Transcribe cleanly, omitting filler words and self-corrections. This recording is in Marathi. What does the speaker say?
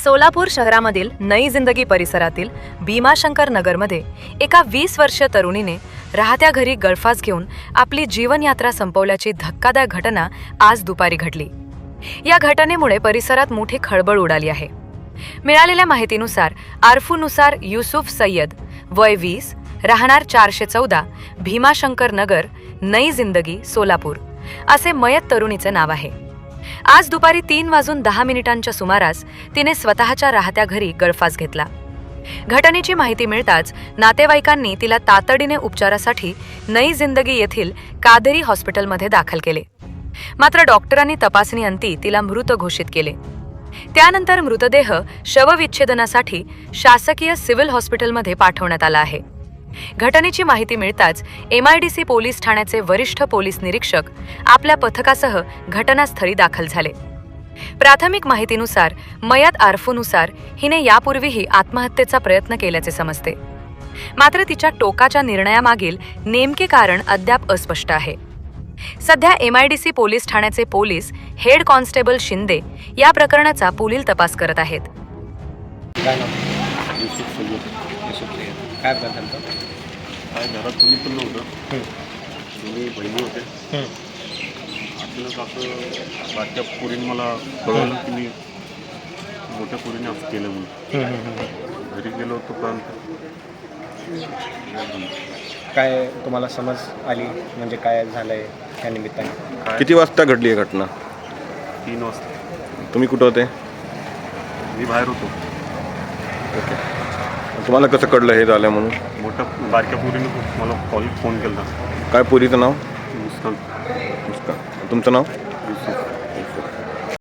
सोलापूर शहरामधील नई जिंदगी परिसरातील भीमाशंकर नगरमध्ये एका 20 वर्षीय तरुणीने राहत्या घरी गळफास घेऊन आपली जीवनयात्रा संपवल्याची धक्कादायक घटना आज दुपारी घडली। या घटनेमुळे परिसरात मोठी खळबळ उडाली आहे। मिळालेल्या माहितीनुसार आरफूनुसार युसुफ सय्यद वय 20 राहणार 414 भीमाशंकर नगर नई जिंदगी सोलापूर असे मयत तरुणीचे नाव आहे। आज दुपारी 3:10 सुमारास तिने स्वतःच्या राहत्या घरी गळफास घेतला। घटनेची माहिती मिळताच नातेवाईकांनी तिला तातडीने उपचारासाठी नई जिंदगी येथील कादेरी हॉस्पिटलमध्ये दाखल केले। मात्र डॉक्टरांनी तपासणीअंती तिला मृत घोषित केले। त्यानंतर मृतदेह शवविच्छेदनासाठी शासकीय सिव्हिल हॉस्पिटलमध्ये पाठवण्यात आला आहे। घटनेची माहिती मिळताच MIDC पोलीस ठाण्याचे वरिष्ठ पोलीस निरीक्षक आपल्या पथकासह घटनास्थळी दाखल झाले। प्राथमिक माहितीनुसार मयत आरफूनुसार हिने यापूर्वीही आत्महत्येचा प्रयत्न केल्याचे समजते। मात्र तिच्या टोकाच्या निर्णयामागील नेमके कारण अद्याप अस्पष्ट आहे। सध्या MIDC पोलीस ठाण्याचे पोलीस हेड कॉन्स्टेबल शिंदे या प्रकरणाचा पुढील तपास करत आहेत। काय बदल काय घरात तुम्ही पण नव्हतं, तुम्ही बहिणी होते। अचानक असं बारक्या पोरीने मला कळवलं की मी मोठ्या पोरीने असं केलं म्हणून घरी गेलो तोपर्यंत काय तुम्हाला समज आली म्हणजे काय झालंय त्या निमित्ताने? किती वाजता घडली ही घटना? 3 वाजता। तुम्ही कुठं होते? मी बाहेर होतो। ओके, तुम्हाला कसं कळलं हे झालं म्हणून? मोठ्या बारक्या पोरीने मला फोन केला। काय पोरीचं नाव? मुस्कान। तुमचं नाव?